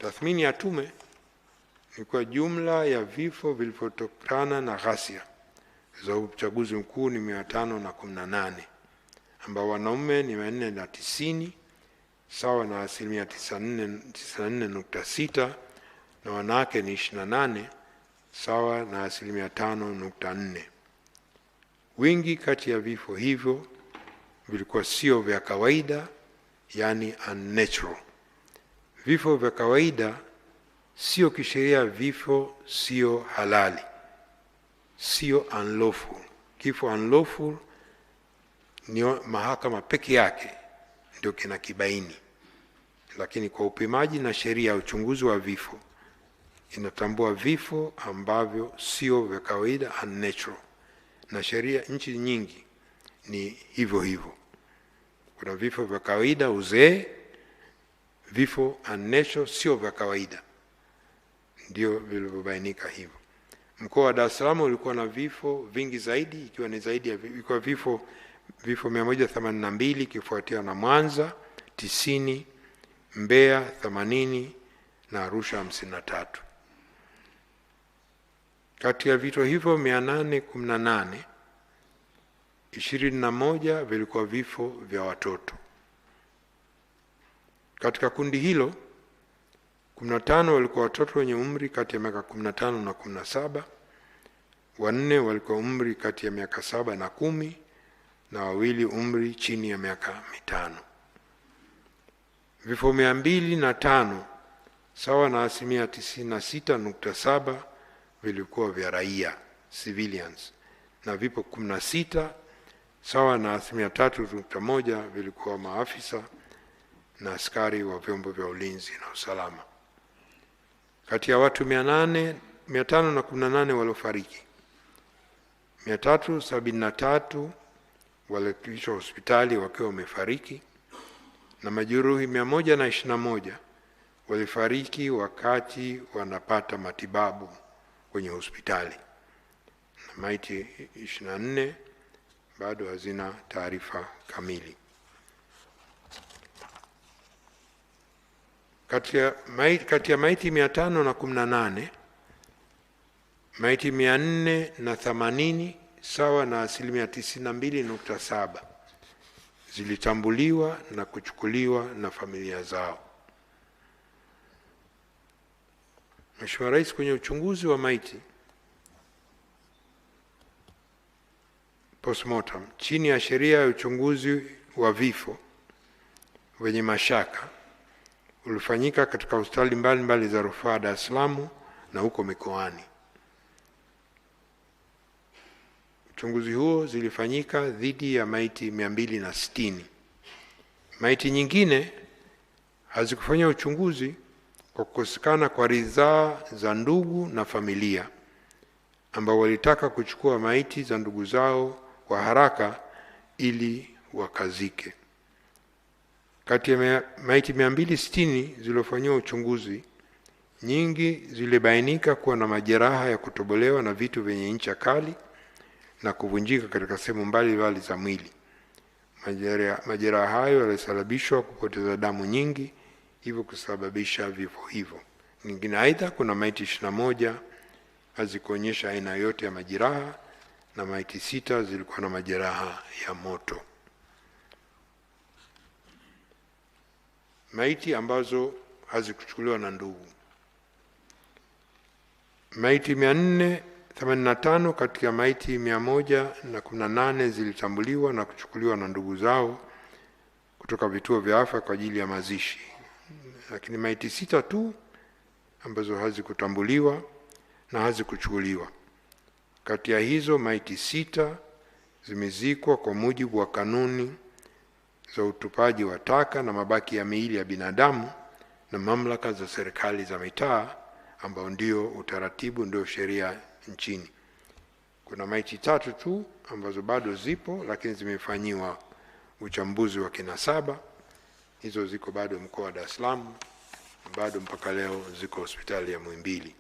Tathmini ya tume ni kwa jumla ya vifo vilivyotokana na ghasia za uchaguzi mkuu ni 518, ambao wanaume ni 490 sawa na 94.6, na wanawake ni 28 sawa na 5.4. Wingi kati ya vifo hivyo vilikuwa sio vya kawaida, yani unnatural. Vifo vya kawaida sio kisheria, vifo sio halali, sio unlawful. Kifo unlawful ni mahakama peke yake ndio kinakibaini, lakini kwa upimaji na sheria ya uchunguzi wa vifo inatambua vifo ambavyo sio vya kawaida, unnatural, na sheria nchi nyingi ni hivyo hivyo. Kuna vifo vya kawaida, uzee, vifo unnatural sio vya kawaida, ndio vilivyobainika hivyo. Mkoa wa Dar es Salaam ulikuwa na vifo vingi zaidi, ikiwa ni zaidi ya vifo 182, kifuatia na Mwanza 90, Mbeya 80 na Arusha 53. Kati ya vifo hivyo 818, 21 vilikuwa vifo vya watoto. Katika kundi hilo 15 walikuwa watoto wenye umri kati ya miaka 15 na 17, 4 walikuwa umri kati ya miaka 7 na 10, na 2 umri chini ya miaka 5. Vifo 205 sawa na 96.7 vilikuwa vya raia, civilians, na vifo 16 sawa na 3.1 vilikuwa maafisa na askari wa vyombo vya ulinzi na usalama. Kati ya watu 518 waliofariki, 373 walifikishwa hospitali wakiwa wamefariki, na majeruhi 121 walifariki wakati wanapata matibabu kwenye hospitali, na maiti 24 bado hazina taarifa kamili. Kati ya maiti 518, maiti 480 sawa na 92.7 zilitambuliwa na kuchukuliwa na familia zao. Mheshimiwa Rais, kwenye uchunguzi wa maiti postmortem chini ya sheria ya uchunguzi wa vifo wenye mashaka ulifanyika katika hospitali mbalimbali za rufaa Dar es Salaam na huko mikoani. Uchunguzi huo zilifanyika dhidi ya maiti 260. Maiti nyingine hazikufanya uchunguzi kwa kukosekana kwa ridhaa za ndugu na familia, ambao walitaka kuchukua maiti za ndugu zao kwa haraka ili wakazike. Kati ya maiti 260 zilizofanywa uchunguzi, nyingi zilibainika kuwa na majeraha ya kutobolewa na vitu vyenye ncha kali na kuvunjika katika sehemu mbalimbali za mwili. Majeraha hayo yalisababishwa kupoteza damu nyingi, hivyo kusababisha vifo hivyo. Nyingine aidha, kuna maiti 21 hazikuonyesha aina yote ya majeraha, na maiti 6 zilikuwa na majeraha ya moto. Maiti ambazo hazikuchukuliwa na ndugu. Maiti 485 katika maiti 118 zilitambuliwa na kuchukuliwa na ndugu zao kutoka vituo vya afya kwa ajili ya mazishi, lakini maiti 6 tu ambazo hazikutambuliwa na hazikuchukuliwa. Kati ya hizo maiti 6 zimezikwa kwa mujibu wa kanuni za utupaji wa taka na mabaki ya miili ya binadamu na mamlaka za serikali za mitaa, ambao ndio utaratibu, ndio sheria nchini. Kuna maiti 3 tu ambazo bado zipo, lakini zimefanyiwa uchambuzi wa kinasaba. Hizo ziko bado mkoa wa Dar es Salaam, bado mpaka leo ziko hospitali ya Muhimbili.